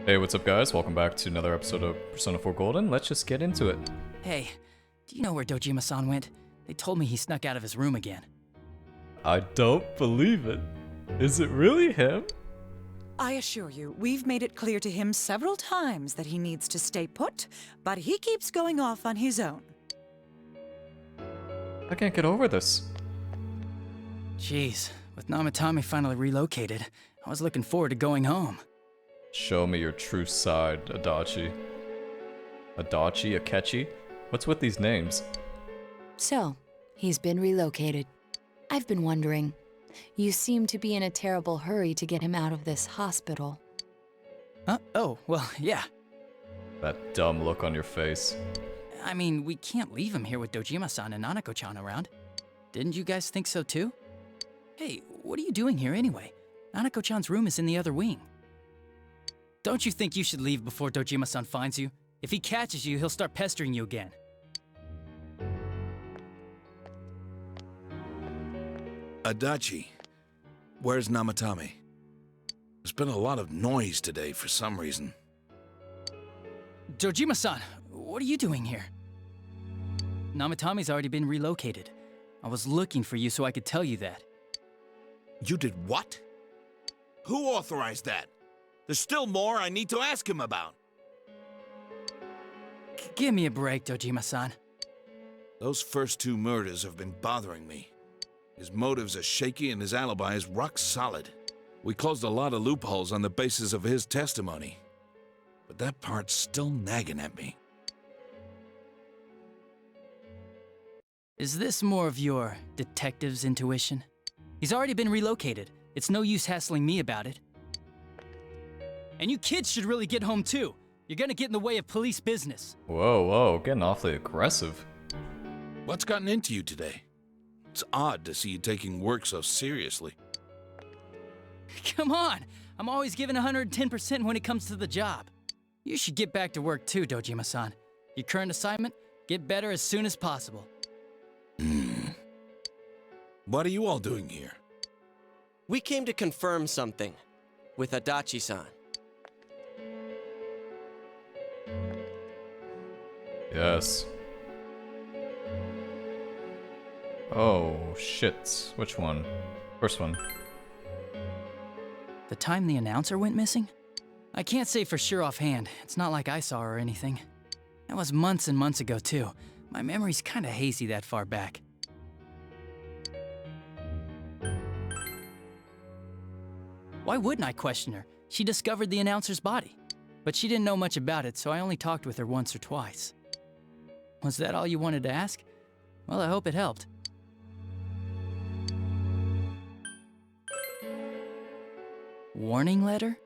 Hey, what's up guys? Welcome back to another episode of Persona 4 Golden. Let's just get into it. Hey, do you know where Dojima-san went? They told me he snuck out of his room again. I don't believe it. Is it really him? I assure you, we've made it clear to him several times that he needs to stay put, but he keeps going off on his own. I can't get over this. Jeez, with Namatame finally relocated, I was looking forward to going home. Show me your true side, Adachi. Adachi? Akechi? What's with these names? So, he's been relocated. I've been wondering, you seem to be in a terrible hurry to get him out of this hospital. Huh? Oh, well, yeah. That dumb look on your face. I mean, we can't leave him here with Dojima-san and Nanako-chan around. Didn't you guys think so too? Hey, what are you doing here anyway? Nanako-chan's room is in the other wing. Don't you think you should leave before Dojima-san finds you? If he catches you, he'll start pestering you again. Adachi, where's Namatame? There's been a lot of noise today for some reason. Dojima-san, what are you doing here? Namatame's already been relocated. I was looking for you so I could tell you that. You did what? Who authorized that? There's still more I need to ask him about. Give me a break, Dojima-san. Those first two murders have been bothering me. His motives are shaky and his alibi is rock solid. We closed a lot of loopholes on the basis of his testimony. But that part's still nagging at me. Is this more of your detective's intuition? He's already been relocated. It's no use hassling me about it. And you kids should really get home too. You're gonna get in the way of police business. Whoa, getting awfully aggressive. What's gotten into you today? It's odd to see you taking work so seriously. Come on, I'm always giving 110% when it comes to the job. You should get back to work too, Dojima-san. Your current assignment, get better as soon as possible. What are you all doing here? We came to confirm something with Adachi-san. Yes. Oh, shit. Which one? First one. The time the announcer went missing? I can't say for sure offhand. It's not like I saw her or anything. That was months and months ago too. My memory's kinda hazy that far back. Why wouldn't I question her? She discovered the announcer's body. But she didn't know much about it, so I only talked with her once or twice. Was that all you wanted to ask? Well, I hope it helped. Warning letter?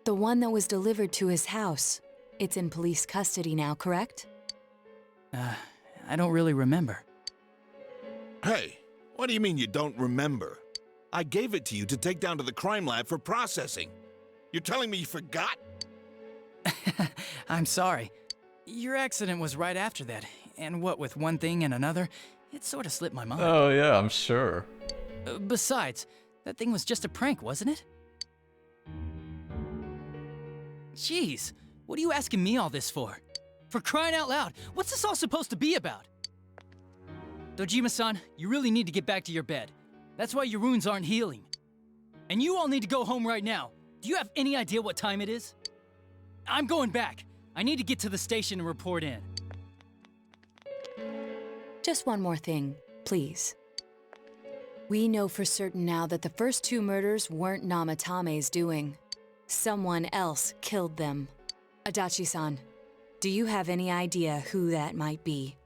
The one that was delivered to his house. It's in police custody now, correct? I don't really remember. Hey, what do you mean you don't remember? I gave it to you to take down to the crime lab for processing. You're telling me you forgot? I'm sorry. Your accident was right after that, and what with one thing and another, it sort of slipped my mind. Oh yeah, I'm sure. Besides, that thing was just a prank, wasn't it? Jeez, what are you asking me all this for? For crying out loud, what's this all supposed to be about? Dojima-san, you really need to get back to your bed. That's why your wounds aren't healing. And you all need to go home right now. Do you have any idea what time it is? I'm going back. I need to get to the station and report in. Just one more thing, please. We know for certain now that the first two murders weren't Namatame's doing. Someone else killed them. Adachi-san, do you have any idea who that might be?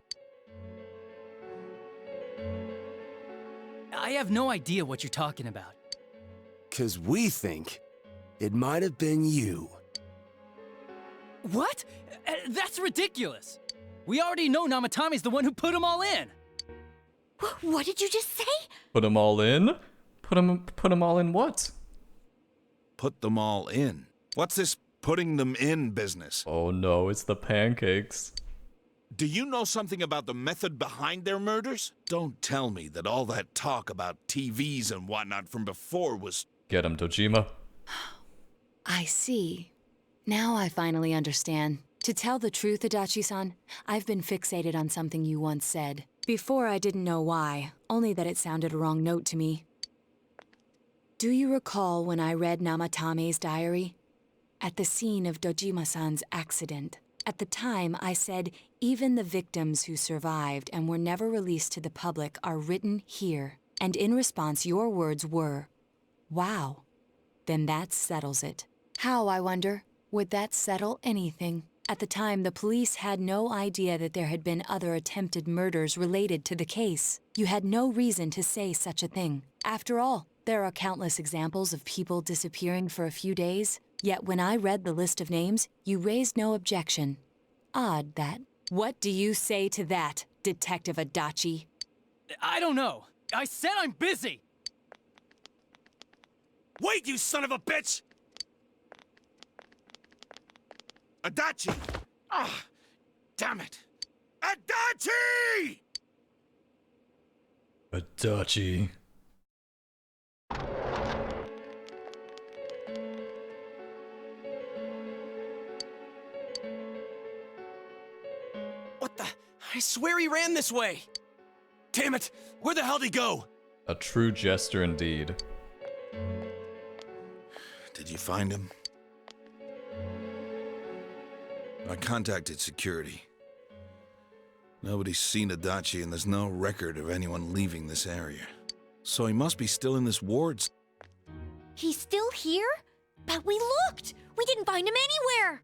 I have no idea what you're talking about. 'Cause we think it might have been you. What? That's ridiculous! We already know Namatame's the one who put them all in! What did you just say? Put them all in? Put them all in what? Put them all in. What's this putting them in business? Oh no, it's the pancakes. Do you know something about the method behind their murders? Don't tell me that all that talk about TVs and whatnot from before was... Get him, Dojima. I see. Now I finally understand. To tell the truth, Adachi-san, I've been fixated on something you once said. Before I didn't know why, only that it sounded a wrong note to me. Do you recall when I read Namatame's diary? At the scene of Dojima-san's accident. At the time, I said, even the victims who survived and were never released to the public are written here. And in response, your words were, wow. Then that settles it. How, I wonder, would that settle anything? At the time, the police had no idea that there had been other attempted murders related to the case. You had no reason to say such a thing. After all, there are countless examples of people disappearing for a few days. Yet when I read the list of names, you raised no objection. Odd, that. What do you say to that, Detective Adachi? I don't know. I said I'm busy! Wait, you son of a bitch! Adachi! Ah, damn it! Adachi! Adachi. What the? I swear he ran this way! Damn it! Where the hell did he go? A true jester indeed. Did you find him? I contacted security. Nobody's seen Adachi and there's no record of anyone leaving this area. So he must be still in this ward. He's still here? But we looked! We didn't find him anywhere!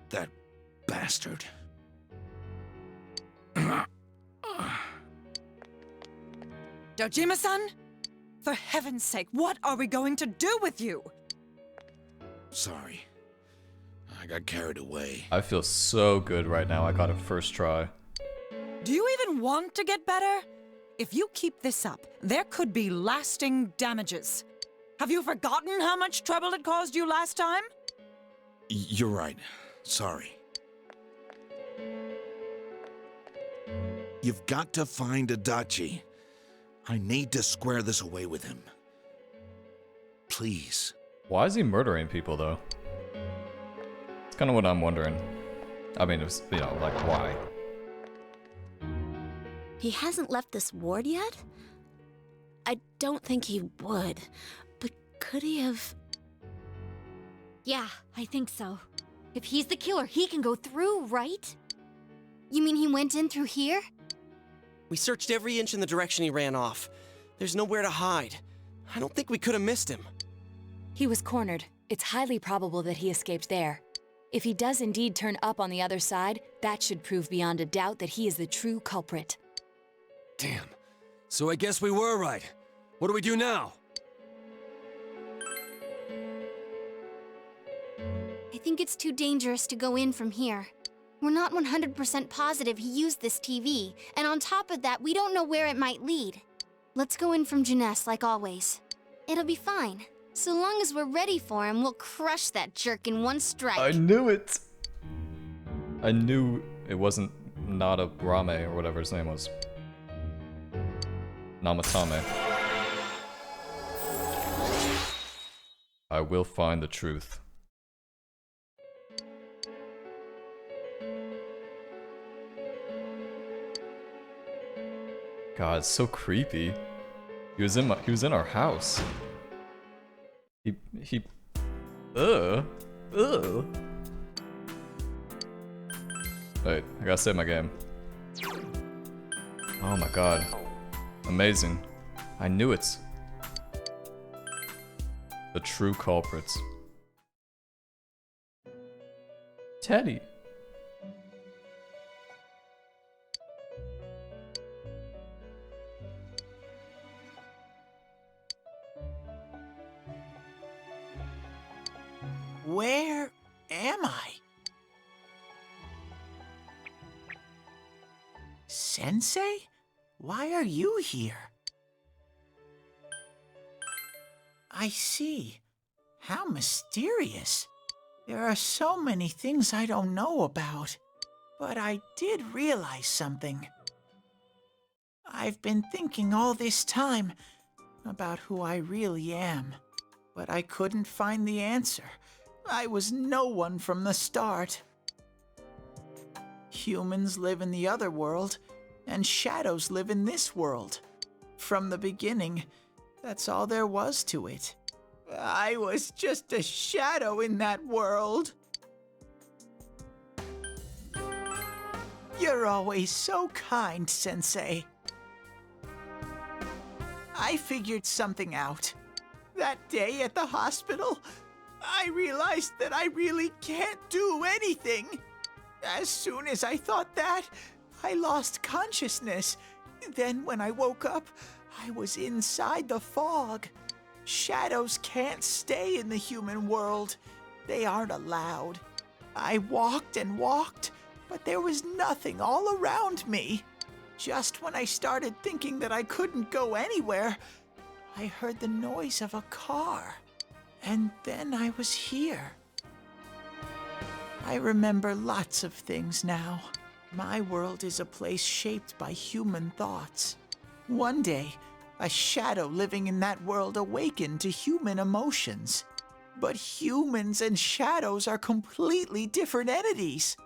That bastard. Dojima-san? For heaven's sake, what are we going to do with you? Sorry. I got carried away. I feel so good right now. I got it first try. Do you even want to get better? If you keep this up, there could be lasting damages. Have you forgotten how much trouble it caused you last time? You're right. Sorry. You've got to find Adachi. I need to square this away with him. Please. Why is he murdering people, though? It's kind of what I'm wondering. I mean, it's, you know, like, why? He hasn't left this ward yet? I don't think he would. But could he have... Yeah, I think so. If he's the killer, he can go through, right? You mean he went in through here? We searched every inch in the direction he ran off. There's nowhere to hide. I don't think we could have missed him. He was cornered. It's highly probable that he escaped there. If he does indeed turn up on the other side, that should prove beyond a doubt that he is the true culprit. Damn. So I guess we were right. What do we do now? I think it's too dangerous to go in from here. We're not 100% positive he used this TV, and on top of that, we don't know where it might lead. Let's go in from Jeunesse like always. It'll be fine. So long as we're ready for him, we'll crush that jerk in one strike. I knew it! I knew it wasn't Namatame or whatever his name was. Namatame. I will find the truth. God, it's so creepy. He was in our house. He Wait, I gotta save my game. Oh my god. Amazing. I knew it. The true culprits. Teddy. Where am I? Sensei? Why are you here? I see. How mysterious. There are so many things I don't know about. But I did realize something. I've been thinking all this time about who I really am. But I couldn't find the answer. I was no one from the start. Humans live in the other world, and shadows live in this world. From the beginning, that's all there was to it. I was just a shadow in that world. You're always so kind, Sensei. I figured something out. That day at the hospital, I realized that I really can't do anything. As soon as I thought that, I lost consciousness. Then when I woke up, I was inside the fog. Shadows can't stay in the human world. They aren't allowed. I walked and walked, but there was nothing all around me. Just when I started thinking that I couldn't go anywhere, I heard the noise of a car. And then I was here. I remember lots of things now. My world is a place shaped by human thoughts. One day, a shadow living in that world awakened to human emotions. But humans and shadows are completely different entities.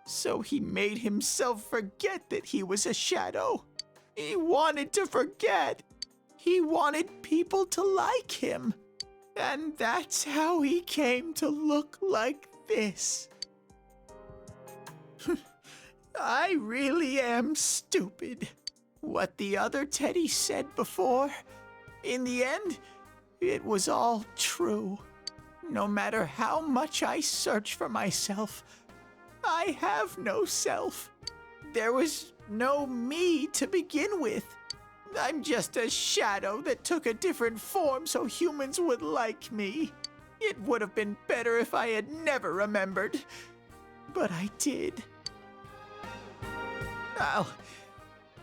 So he made himself forget that he was a shadow. He wanted to forget. He wanted people to like him. And that's how he came to look like this. I really am stupid. What the other Teddy said before, in the end, it was all true. No matter how much I search for myself, I have no self. There was no me to begin with. I'm just a shadow that took a different form so humans would like me. It would have been better if I had never remembered, but I did. I'll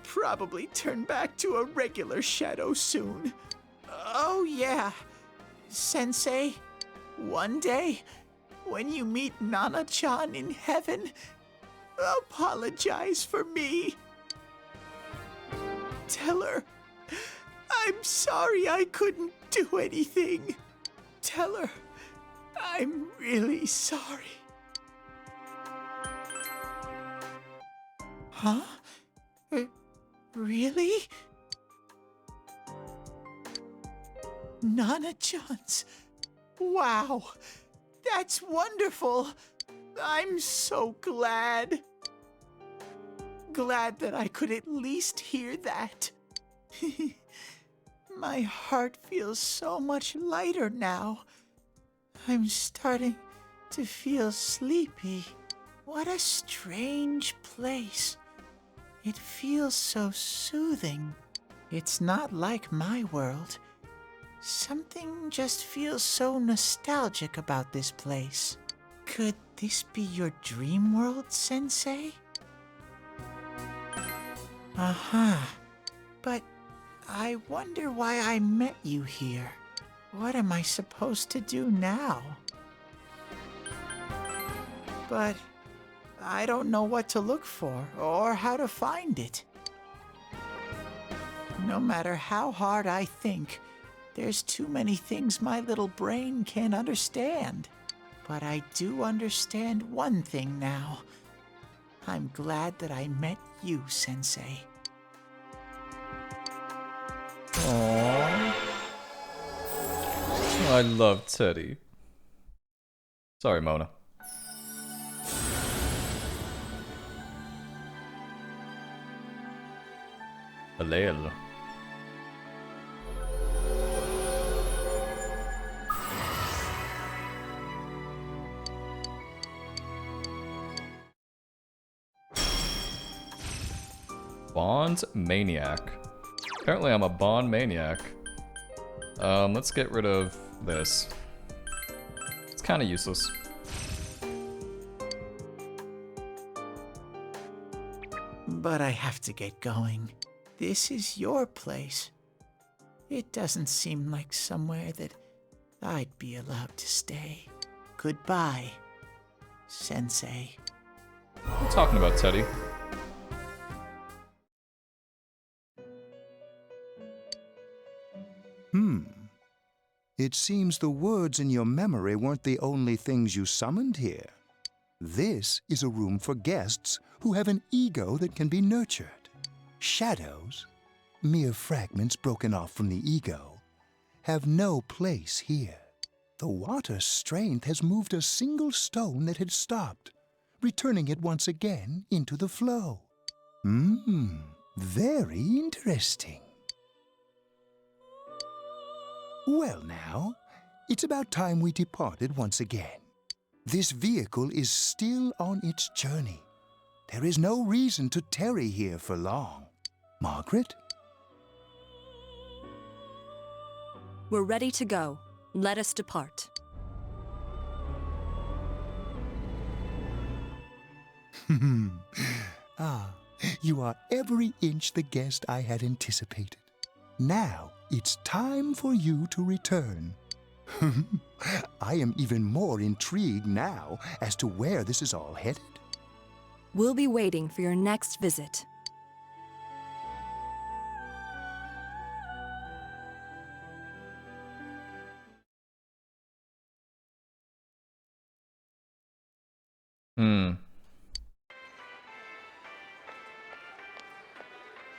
probably turn back to a regular shadow soon. Oh yeah, Sensei, one day, when you meet Nana-chan in heaven, apologize for me. Tell her, I'm sorry I couldn't do anything. Tell her, I'm really sorry. Huh? Really? Nana-chan's. Wow, that's wonderful. I'm so glad. Glad that I could at least hear that. My heart feels so much lighter now. I'm starting to feel sleepy. What a strange place. It feels so soothing. It's not like my world. Something just feels so nostalgic about this place. Could this be your dream world, Sensei? But I wonder why I met you here. What am I supposed to do now? But I don't know what to look for or how to find it. No matter how hard I think, there's too many things my little brain can't understand. But I do understand one thing now. I'm glad that I met you, Sensei. Aww. I love Teddy. Sorry, Mona. Alel. Bond Maniac. Apparently I'm a Bond Maniac. Let's get rid of this. It's kind of useless. But I have to get going. This is your place. It doesn't seem like somewhere that I'd be allowed to stay. Goodbye, Sensei. We're talking about Teddy. It seems the words in your memory weren't the only things you summoned here. This is a room for guests who have an ego that can be nurtured. Shadows, mere fragments broken off from the ego, have no place here. The water's strength has moved a single stone that had stopped, returning it once again into the flow. Very interesting. Well now, it's about time we departed once again. This vehicle is still on its journey. There is no reason to tarry here for long. Margaret? We're ready to go. Let us depart. You are every inch the guest I had anticipated. Now it's time for you to return. I am even more intrigued now as to where this is all headed. We'll be waiting for your next visit.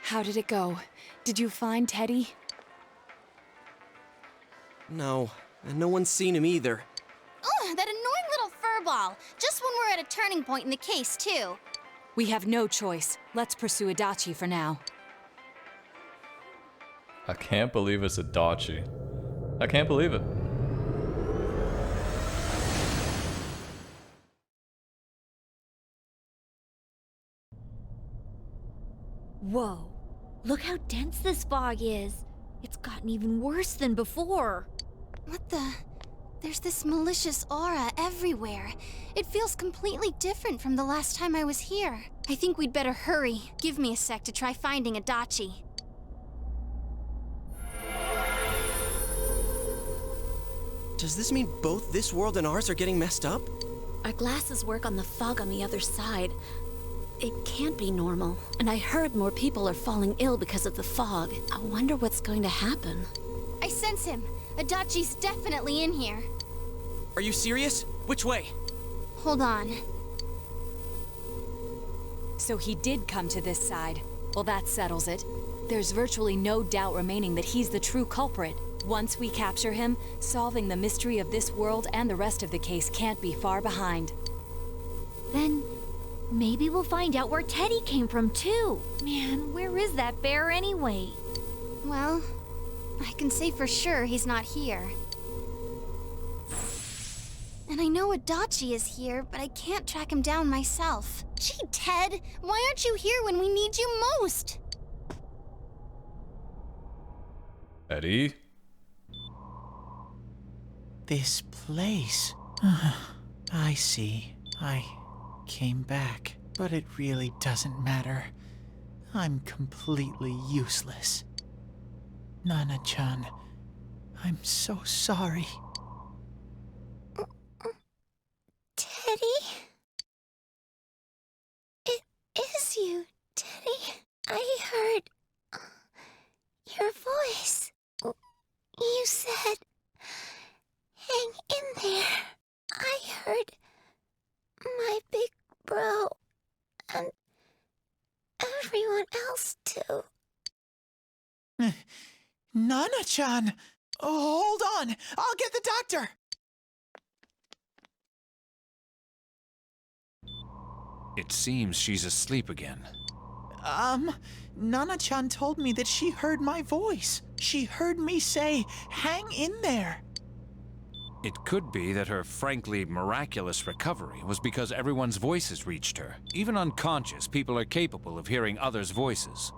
How did it go? Did you find Teddy? No, and no one's seen him either. Ugh, that annoying little furball. Just when we're at a turning point in the case, too. We have no choice. Let's pursue Adachi for now. I can't believe it's Adachi. I can't believe it. Whoa. Look how dense this fog is. It's gotten even worse than before. What the? There's this malicious aura everywhere. It feels completely different from the last time I was here. I think we'd better hurry. Give me a sec to try finding Adachi. Does this mean both this world and ours are getting messed up? Our glasses work on the fog on the other side. It can't be normal. And I heard more people are falling ill because of the fog. I wonder what's going to happen. I sense him. Adachi's definitely in here. Are you serious? Which way? Hold on. So he did come to this side. Well, that settles it. There's virtually no doubt remaining that he's the true culprit. Once we capture him, solving the mystery of this world and the rest of the case can't be far behind. Then maybe we'll find out where Teddy came from too. Man, where is that bear anyway? Well, I can say for sure he's not here. And I know Adachi is here, but I can't track him down myself. Gee, Ted, why aren't you here when we need you most? Eddie? This place. I see. I came back, but it really doesn't matter. I'm completely useless. Nana-chan, I'm so sorry. Teddy? It is you, Teddy. I heard your voice. You said, hang in there. I heard my big bro and everyone else too. Nana-chan! Oh, hold on! I'll get the doctor! It seems she's asleep again. Nana-chan told me that she heard my voice. She heard me say, hang in there. It could be that her frankly miraculous recovery was because everyone's voices reached her. Even unconscious, people are capable of hearing others' voices.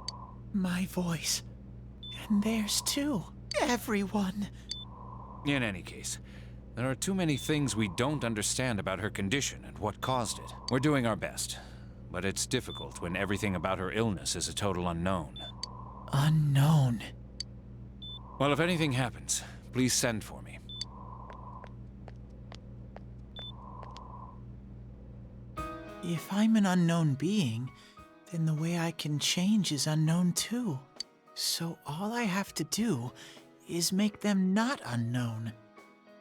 My voice. And theirs too. Everyone. In any case, there are too many things we don't understand about her condition and what caused it. We're doing our best, but it's difficult when everything about her illness is a total unknown. Unknown. Well, if anything happens, please send for me. If I'm an unknown being, then the way I can change is unknown too. So all I have to do is make them not unknown.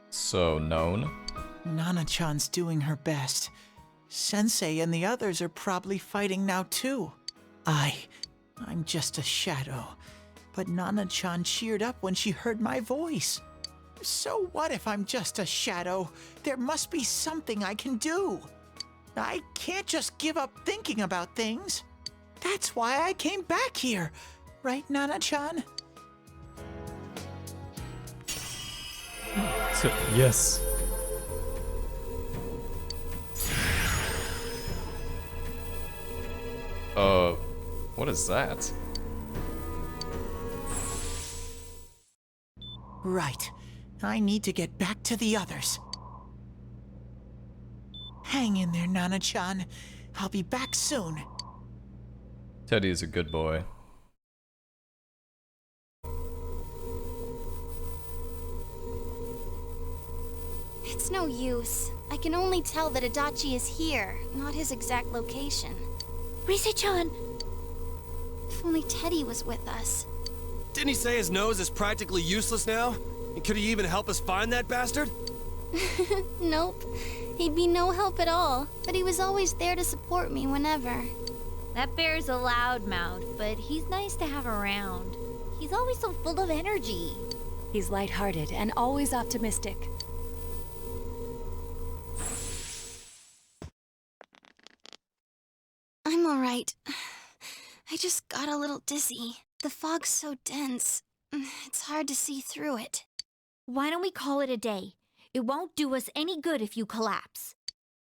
So, known? Nana-chan's doing her best. Sensei and the others are probably fighting now too. I'm just a shadow. But Nana-chan cheered up when she heard my voice. So what if I'm just a shadow? There must be something I can do. I can't just give up thinking about things. That's why I came back here. Right, Nana-chan? Yes. What is that? Right. I need to get back to the others. Hang in there, Nana-chan. I'll be back soon. Teddy is a good boy. It's no use. I can only tell that Adachi is here, not his exact location. Rise-chan! If only Teddy was with us. Didn't he say his nose is practically useless now? And could he even help us find that bastard? Nope. He'd be no help at all, but he was always there to support me whenever. That bear's a loudmouth, but he's nice to have around. He's always so full of energy. He's lighthearted and always optimistic. I'm alright. I just got a little dizzy. The fog's so dense. It's hard to see through it. Why don't we call it a day? It won't do us any good if you collapse.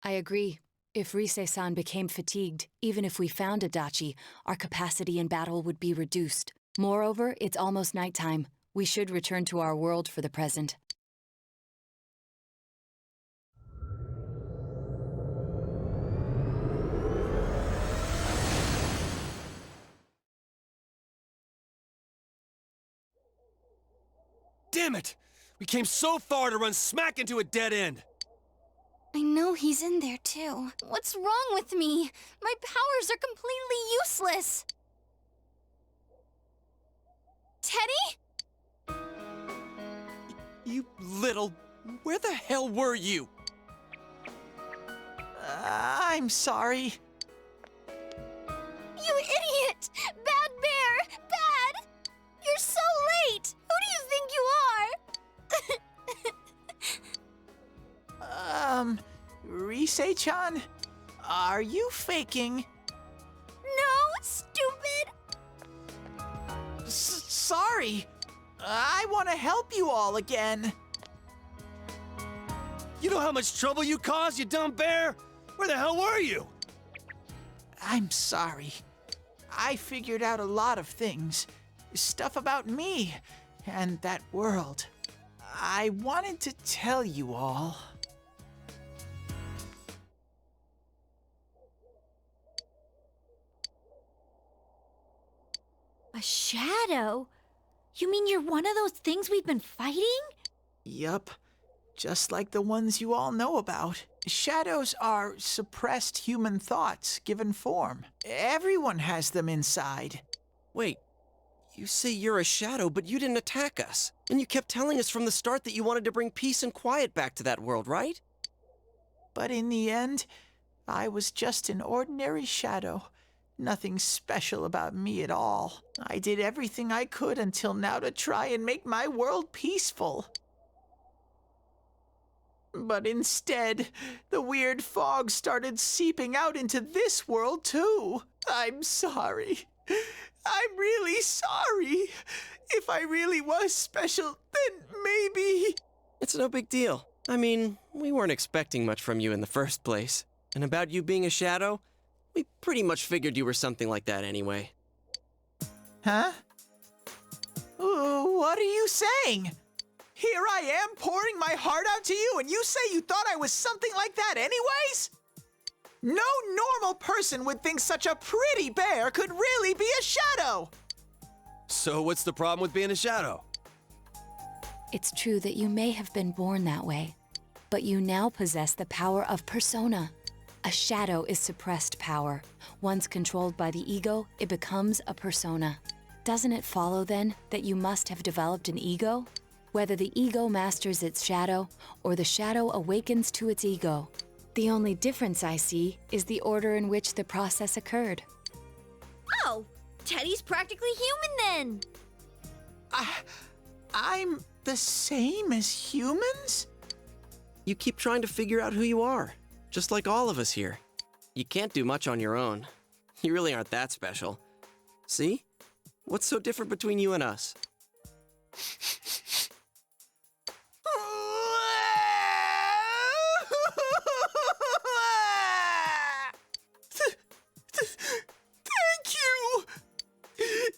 I agree. If Rise-san became fatigued, even if we found Adachi, our capacity in battle would be reduced. Moreover, it's almost nighttime. We should return to our world for the present. Damn it! We came so far to run smack into a dead end! I know he's in there too. What's wrong with me? My powers are completely useless. Teddy? You little... Where the hell were you? I'm sorry. You idiot! Bad bear! Bad! You're so late! Who do you think you are? Rise-chan? Are you faking? No, stupid! Sorry. I want to help you all again. You know how much trouble you caused, you dumb bear? Where the hell were you? I'm sorry. I figured out a lot of things. Stuff about me and that world. I wanted to tell you all. A shadow? You mean you're one of those things we've been fighting? Yup. Just like the ones you all know about. Shadows are suppressed human thoughts given form. Everyone has them inside. Wait, you say you're a shadow, but you didn't attack us. And you kept telling us from the start that you wanted to bring peace and quiet back to that world, right? But in the end, I was just an ordinary shadow. Nothing special about me at all. I did everything I could until now to try and make my world peaceful. But instead, the weird fog started seeping out into this world too. I'm sorry. I'm really sorry. If I really was special, then maybe... It's no big deal. I mean, we weren't expecting much from you in the first place. And about you being a shadow, we pretty much figured you were something like that anyway. Huh? What are you saying? Here I am pouring my heart out to you, and you say you thought I was something like that anyways? No normal person would think such a pretty bear could really be a shadow! So what's the problem with being a shadow? It's true that you may have been born that way, but you now possess the power of persona. A shadow is suppressed power. Once controlled by the ego, it becomes a persona. Doesn't it follow then that you must have developed an ego? Whether the ego masters its shadow or the shadow awakens to its ego. The only difference I see is the order in which the process occurred. Oh, Teddy's practically human then. I'm the same as humans? You keep trying to figure out who you are, just like all of us here. You can't do much on your own. You really aren't that special. See? What's so different between you and us? Thank you!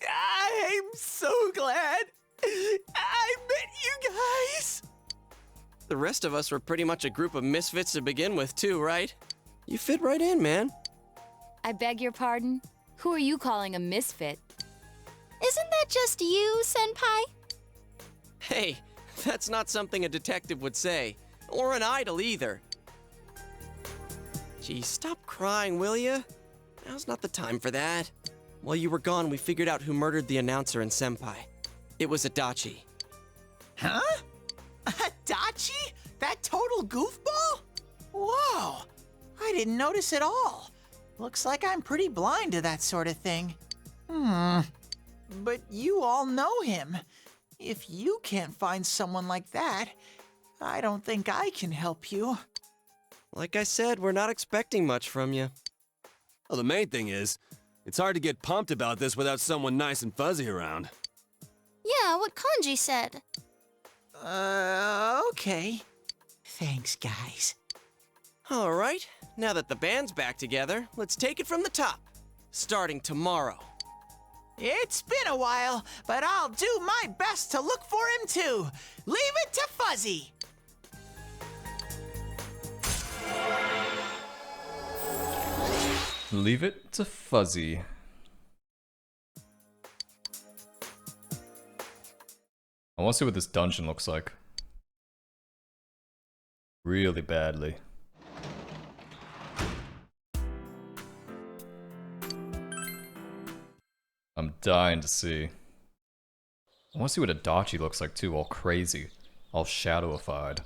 I'm so glad I met you guys! The rest of us were pretty much a group of misfits to begin with, too, right? You fit right in, man. I beg your pardon? Who are you calling a misfit? Isn't that just you, Senpai? Hey, that's not something a detective would say. Or an idol, either. Gee, stop crying, will ya? Now's not the time for that. While you were gone, we figured out who murdered the announcer and Senpai. It was Adachi. Huh? Adachi? That total goofball? Whoa! I didn't notice at all. Looks like I'm pretty blind to that sort of thing. But you all know him. If you can't find someone like that, I don't think I can help you. Like I said, we're not expecting much from you. Well, the main thing is, it's hard to get pumped about this without someone nice and fuzzy around. Yeah, what Kanji said. Okay. Thanks, guys. All right, now that the band's back together, let's take it from the top. Starting tomorrow. It's been a while, but I'll do my best to look for him too. Leave it to Fuzzy. Leave it to Fuzzy. I want to see what this dungeon looks like. Really badly. I'm dying to see. I want to see what Adachi looks like too, all crazy. All shadowified.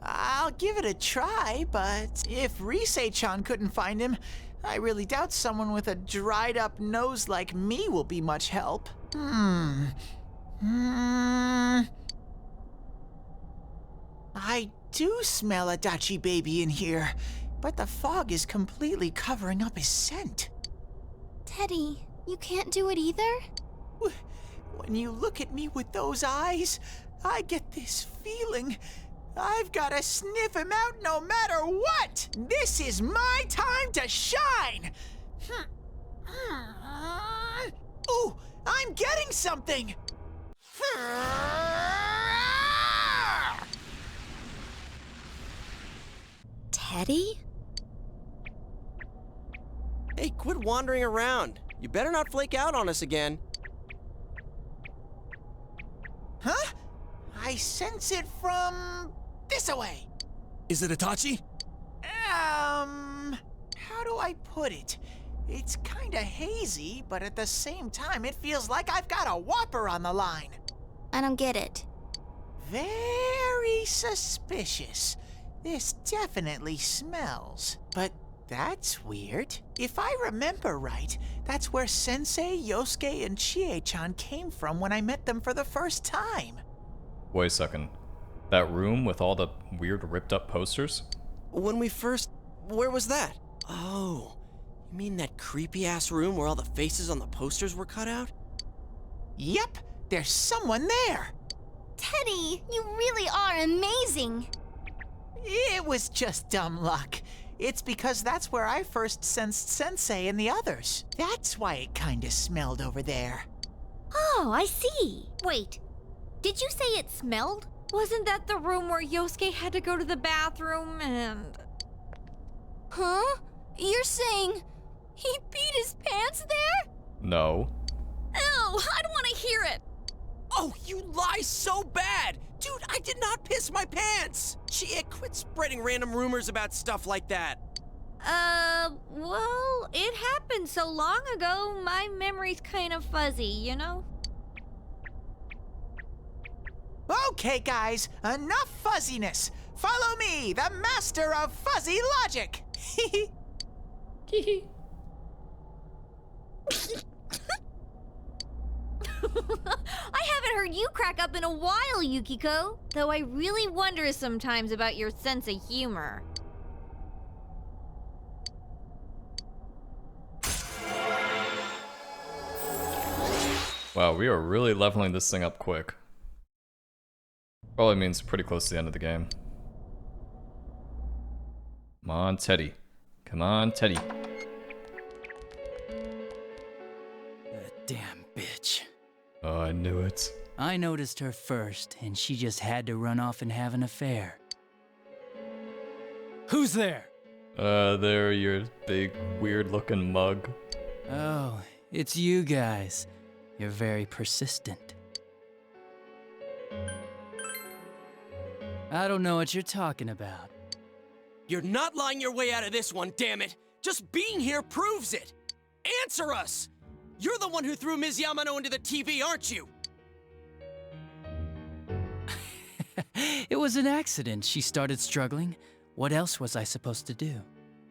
I'll give it a try, but if Risei-chan couldn't find him, I really doubt someone with a dried-up nose like me will be much help. I do smell Adachi baby in here, but the fog is completely covering up his scent. Teddy, you can't do it either? When you look at me with those eyes, I get this feeling. I've got to sniff him out no matter what! This is my time to shine! Ooh, I'm getting something! Teddy? Hey, quit wandering around. You better not flake out on us again. Huh? I sense it from this-a-way. Is it Itachi? How do I put it? It's kinda hazy, but at the same time, it feels like I've got a whopper on the line. I don't get it. Very suspicious. This definitely smells. But that's weird. If I remember right, that's where Sensei, Yosuke, and Chie-chan came from when I met them for the first time. Wait a second. That room with all the weird ripped up posters? When we first... Where was that? Oh, you mean that creepy-ass room where all the faces on the posters were cut out? Yep, there's someone there. Teddy, you really are amazing. It was just dumb luck. It's because that's where I first sensed Sensei and the others. That's why it kinda smelled over there. Oh, I see. Wait, did you say it smelled? Wasn't that the room where Yosuke had to go to the bathroom and... Huh? You're saying he peed his pants there? No. I don't want to hear it! Oh, you lie so bad! Dude, I did not piss my pants! Quit spreading random rumors about stuff like that. Well, it happened so long ago, my memory's kind of fuzzy, you know? Okay, guys, enough fuzziness. Follow me, the master of fuzzy logic. I haven't heard you crack up in a while, Yukiko. Though I really wonder sometimes about your sense of humor. Wow, we are really leveling this thing up quick. Probably means pretty close to the end of the game. Come on, Teddy. Come on, Teddy. That damn bitch. Oh, I knew it. I noticed her first, and she just had to run off and have an affair. Who's there? There, your big, weird-looking mug. Oh, it's you guys. You're very persistent. I don't know what you're talking about. You're not lying your way out of this one, damn it! Just being here proves it! Answer us! You're the one who threw Ms. Yamano into the TV, aren't you? It was an accident. She started struggling. What else was I supposed to do?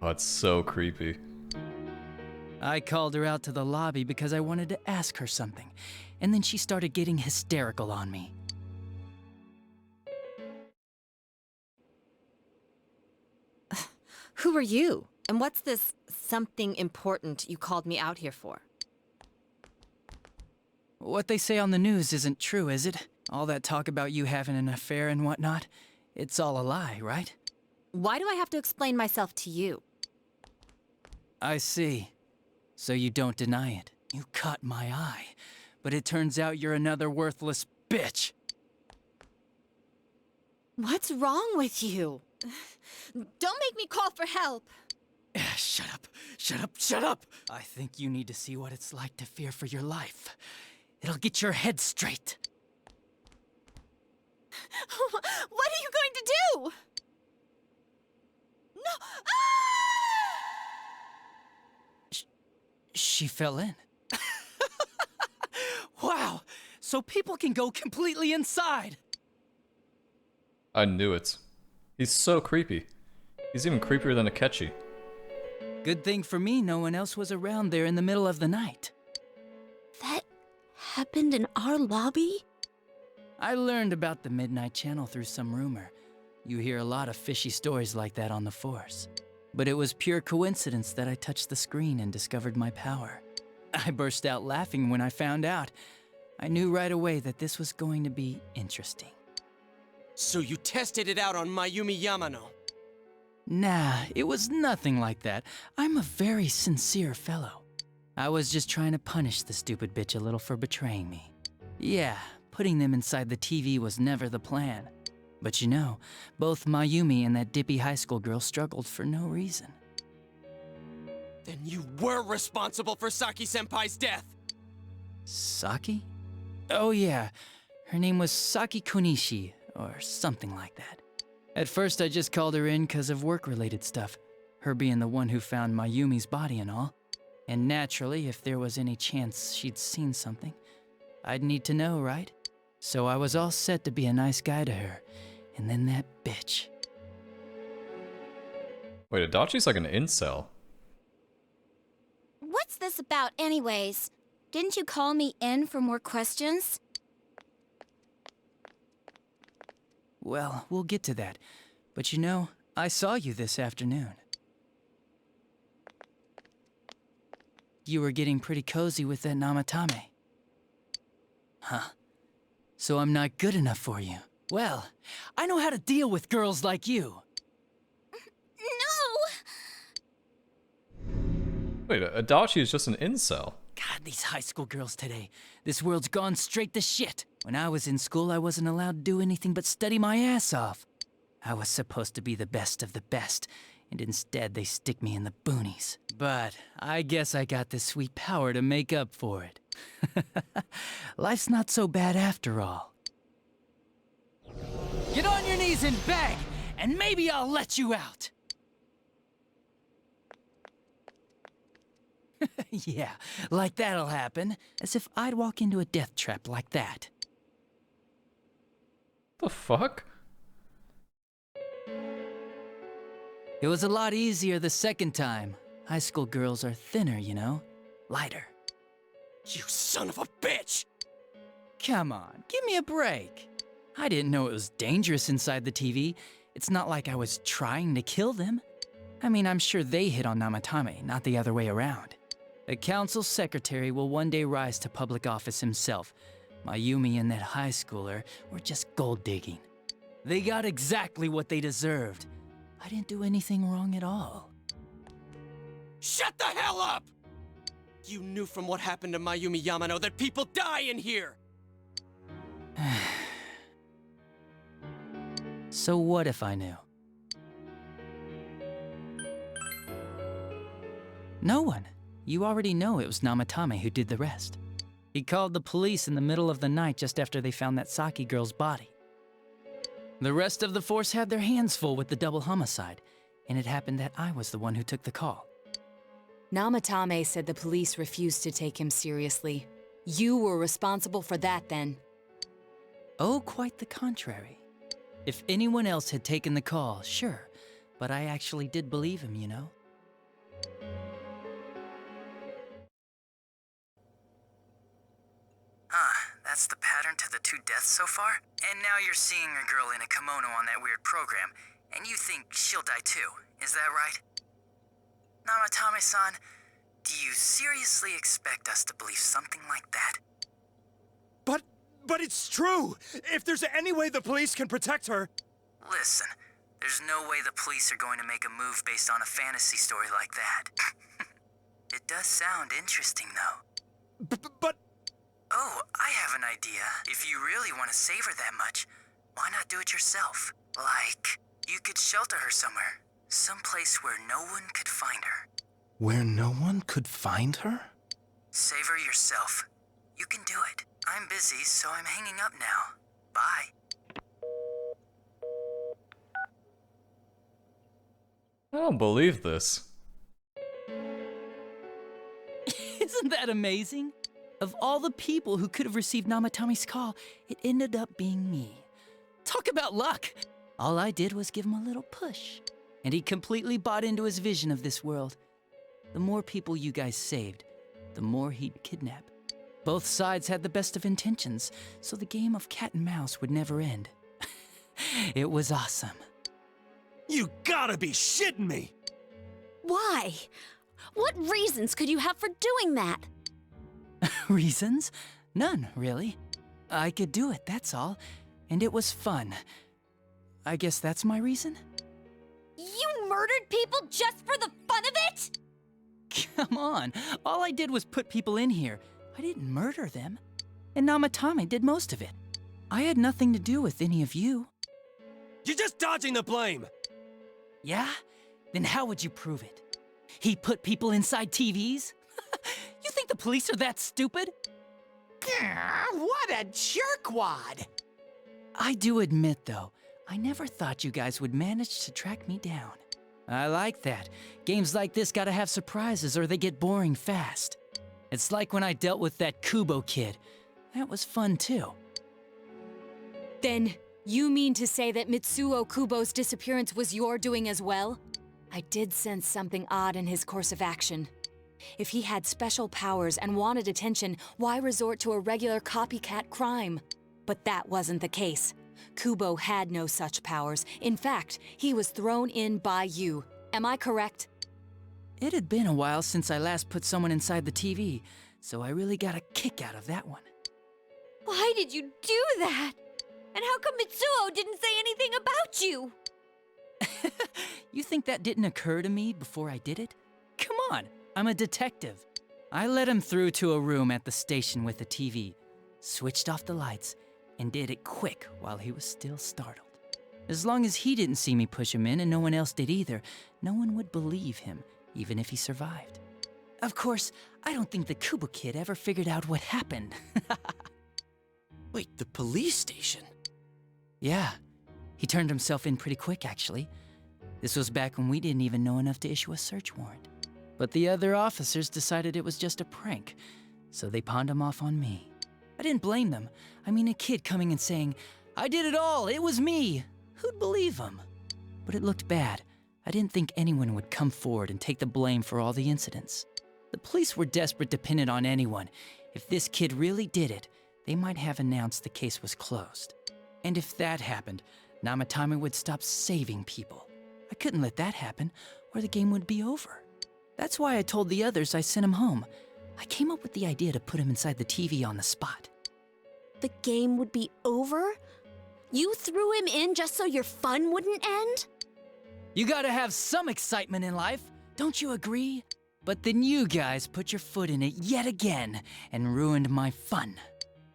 Oh, it's so creepy. I called her out to the lobby because I wanted to ask her something, and then she started getting hysterical on me. Who are you? And what's this something important you called me out here for? What they say on the news isn't true, is it? All that talk about you having an affair and whatnot? It's all a lie, right? Why do I have to explain myself to you? I see. So you don't deny it. You caught my eye. But it turns out you're another worthless bitch. What's wrong with you? Don't make me call for help. Shut up. Shut up. Shut up. I think you need to see what it's like to fear for your life. It'll get your head straight. What are you going to do? No! She fell in. Wow! So people can go completely inside! I knew it. He's so creepy. He's even creepier than Akechi. Good thing for me, no one else was around there in the middle of the night. That happened in our lobby? I learned about the Midnight Channel through some rumor. You hear a lot of fishy stories like that on the Force. But it was pure coincidence that I touched the screen and discovered my power. I burst out laughing when I found out. I knew right away that this was going to be interesting. So you tested it out on Mayumi Yamano? Nah, it was nothing like that. I'm a very sincere fellow. I was just trying to punish the stupid bitch a little for betraying me. Yeah, putting them inside the TV was never the plan. But you know, both Mayumi and that dippy high school girl struggled for no reason. Then you were responsible for Saki-senpai's death! Saki? Oh yeah, her name was Saki Konishi, or something like that. At first I just called her in because of work-related stuff, her being the one who found Mayumi's body and all. And naturally, if there was any chance she'd seen something, I'd need to know, right? So I was all set to be a nice guy to her, and then that bitch. Wait, Adachi's like an incel. What's this about anyways? Didn't you call me in for more questions? Well, we'll get to that. But you know, I saw you this afternoon. You were getting pretty cozy with that Namatame. Huh. So I'm not good enough for you. Well, I know how to deal with girls like you. No! Wait, Adachi is just an incel. God, these high school girls today. This world's gone straight to shit. When I was in school, I wasn't allowed to do anything but study my ass off. I was supposed to be the best of the best, and instead they stick me in the boonies. But I guess I got the sweet power to make up for it. Life's not so bad after all. Get on your knees and beg, and maybe I'll let you out. Yeah, like that'll happen. As if I'd walk into a death trap like that. The fuck? It was a lot easier the second time. High school girls are thinner, you know? Lighter. You son of a bitch! Come on, give me a break. I didn't know it was dangerous inside the TV. It's not like I was trying to kill them. I mean, I'm sure they hit on Namatame, not the other way around. The council secretary will one day rise to public office himself. Mayumi and that high schooler were just gold digging. They got exactly what they deserved. I didn't do anything wrong at all. Shut the hell up! You knew from what happened to Mayumi Yamano that people die in here! So what if I knew? No one. You already know it was Namatame who did the rest. He called the police in the middle of the night just after they found that Saki girl's body. The rest of the force had their hands full with the double homicide, and it happened that I was the one who took the call. Namatame said the police refused to take him seriously. You were responsible for that then. Oh, quite the contrary. If anyone else had taken the call, sure, but I actually did believe him, you know? That's the pattern to the 2 deaths so far? And now you're seeing a girl in a kimono on that weird program, and you think she'll die too, is that right? Namatame-san, do you seriously expect us to believe something like that? But it's true! If there's any way the police can protect her... Listen, there's no way the police are going to make a move based on a fantasy story like that. It does sound interesting, though. But... Oh, I have an idea. If you really want to save her that much, why not do it yourself? Like, you could shelter her somewhere. Someplace where no one could find her. Where no one could find her? Save her yourself. You can do it. I'm busy, so I'm hanging up now. Bye. I don't believe this. Isn't that amazing? Of all the people who could have received Namatame's call, it ended up being me. Talk about luck! All I did was give him a little push, and he completely bought into his vision of this world. The more people you guys saved, the more he'd kidnap. Both sides had the best of intentions, so the game of cat and mouse would never end. It was awesome. You gotta be shitting me! Why? What reasons could you have for doing that? Reasons? None, really. I could do it, that's all. And it was fun. I guess that's my reason? You murdered people just for the fun of it? Come on, all I did was put people in here. I didn't murder them. And Namatame did most of it. I had nothing to do with any of you. You're just dodging the blame! Yeah? Then how would you prove it? He put people inside TVs? You think the police are that stupid? What a jerkwad! I do admit, though, I never thought you guys would manage to track me down. I like that. Games like this gotta have surprises or they get boring fast. It's like when I dealt with that Kubo kid. That was fun, too. Then, you mean to say that Mitsuo Kubo's disappearance was your doing as well? I did sense something odd in his course of action. If he had special powers and wanted attention, why resort to a regular copycat crime? But that wasn't the case. Kubo had no such powers. In fact, he was thrown in by you. Am I correct? It had been a while since I last put someone inside the TV, so I really got a kick out of that one. Why did you do that? And how come Mitsuo didn't say anything about you? You think that didn't occur to me before I did it? Come on, I'm a detective. I led him through to a room at the station with a TV, switched off the lights, and did it quick while he was still startled. As long as he didn't see me push him in and no one else did either, no one would believe him, even if he survived. Of course, I don't think the Kubo kid ever figured out what happened. Wait, the police station? Yeah, he turned himself in pretty quick, actually. This was back when we didn't even know enough to issue a search warrant. But the other officers decided it was just a prank, so they pawned him off on me. I didn't blame them. I mean, a kid coming and saying, "I did it all, it was me." Who'd believe him? But it looked bad. I didn't think anyone would come forward and take the blame for all the incidents. The police were desperate to pin it on anyone. If this kid really did it, they might have announced the case was closed. And if that happened, Namatame would stop saving people. I couldn't let that happen, or the game would be over. That's why I told the others I sent him home. I came up with the idea to put him inside the TV on the spot. The game would be over? You threw him in just so your fun wouldn't end? You gotta have some excitement in life, don't you agree? But then you guys put your foot in it yet again and ruined my fun.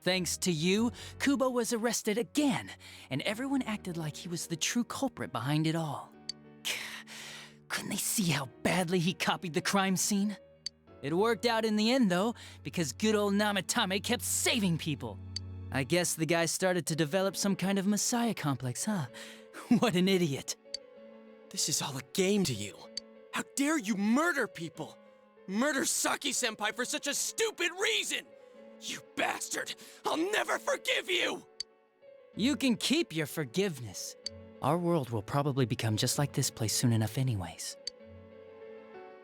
Thanks to you, Kubo was arrested again, and everyone acted like he was the true culprit behind it all. Couldn't they see how badly he copied the crime scene? It worked out in the end, though, because good old Namatame kept saving people. I guess the guy started to develop some kind of messiah complex, huh? What an idiot. This is all a game to you. How dare you murder people? Murder Saki-senpai for such a stupid reason! You bastard! I'll never forgive you! You can keep your forgiveness. Our world will probably become just like this place soon enough anyways.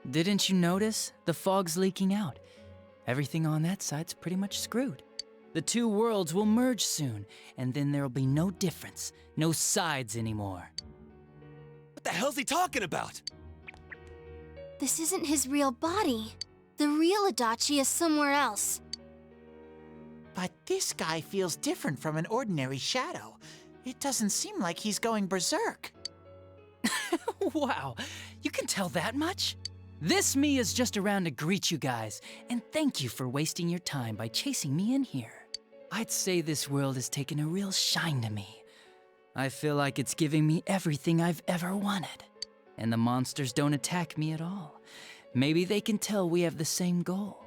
Didn't you notice? The fog's leaking out. Everything on that side's pretty much screwed. The two worlds will merge soon, and then there'll be no difference, no sides anymore. What the hell's he talking about? This isn't his real body. The real Adachi is somewhere else. But this guy feels different from an ordinary shadow. It doesn't seem like he's going berserk. Wow, you can tell that much? This me is just around to greet you guys, and thank you for wasting your time by chasing me in here. I'd say this world has taken a real shine to me. I feel like it's giving me everything I've ever wanted. And the monsters don't attack me at all. Maybe they can tell we have the same goal.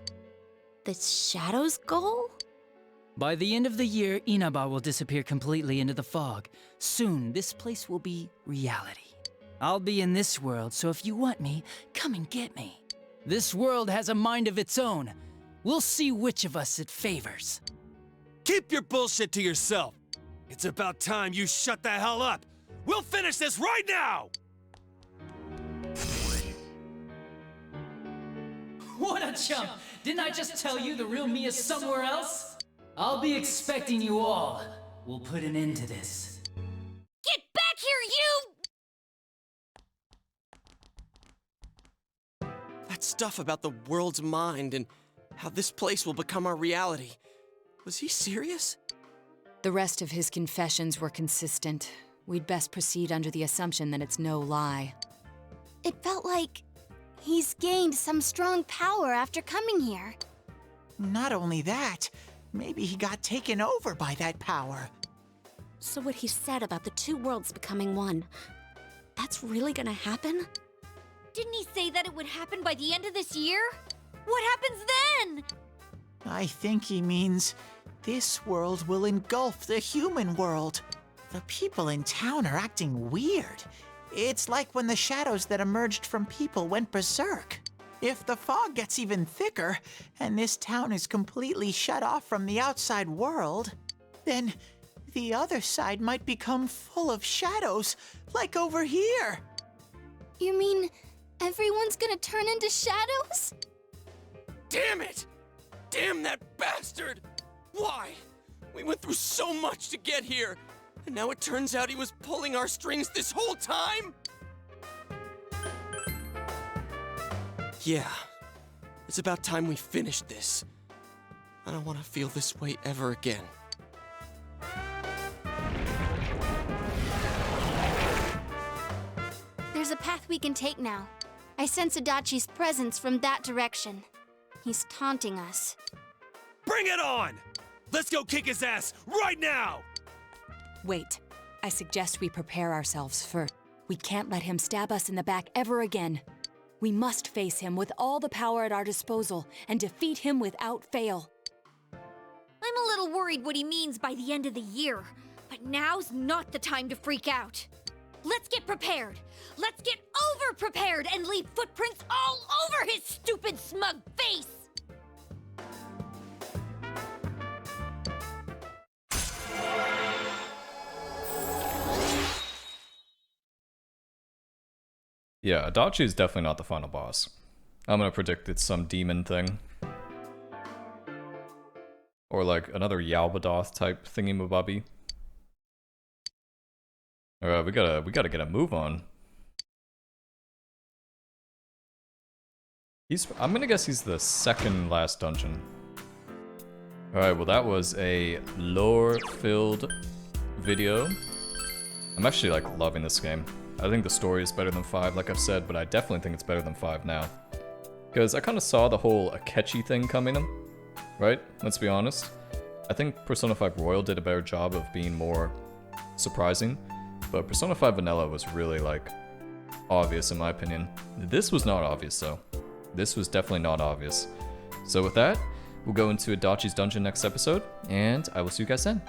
The Shadow's goal? By the end of the year, Inaba will disappear completely into the fog. Soon, this place will be reality. I'll be in this world, so if you want me, come and get me. This world has a mind of its own. We'll see which of us it favors. Keep your bullshit to yourself. It's about time you shut the hell up. We'll finish this right now! What a chump! Didn't I just tell you the real me is somewhere else? I'll be expecting you all. We'll put an end to this. Get back here, you! That stuff about the world's mind and how this place will become our reality. Was he serious? The rest of his confessions were consistent. We'd best proceed under the assumption that it's no lie. It felt like he's gained some strong power after coming here. Not only that, maybe he got taken over by that power. So what he said about the two worlds becoming one, that's really gonna happen? Didn't he say that it would happen by the end of this year? What happens then? I think he means this world will engulf the human world. The people in town are acting weird. It's like when the shadows that emerged from people went berserk. If the fog gets even thicker, and this town is completely shut off from the outside world, then the other side might become full of shadows, like over here. You mean everyone's gonna turn into shadows? Damn it! Damn that bastard! Why? We went through so much to get here, and now it turns out he was pulling our strings this whole time? Yeah, it's about time we finished this. I don't want to feel this way ever again. There's a path we can take now. I sense Adachi's presence from that direction. He's taunting us. Bring it on! Let's go kick his ass right now! Wait. I suggest we prepare ourselves first. We can't let him stab us in the back ever again. We must face him with all the power at our disposal and defeat him without fail. I'm a little worried what he means by the end of the year, but now's not the time to freak out. Let's get prepared. Let's get over-prepared and leave footprints all over his stupid, smug face! Yeah, Adachi is definitely not the final boss. I'm gonna predict it's some demon thing. Or like another Yalbadoth type thingy-mabobby. Alright, we gotta get a move on. I'm gonna guess he's the second last dungeon. Alright, well that was a lore-filled video. I'm actually like loving this game. I think the story is better than 5, like I've said, but I definitely think it's better than 5 now. Because I kind of saw the whole Akechi thing coming in, right? Let's be honest. I think Persona 5 Royal did a better job of being more surprising, but Persona 5 Vanilla was really, like, obvious in my opinion. This was not obvious, though. This was definitely not obvious. So with that, we'll go into Adachi's dungeon next episode, and I will see you guys then.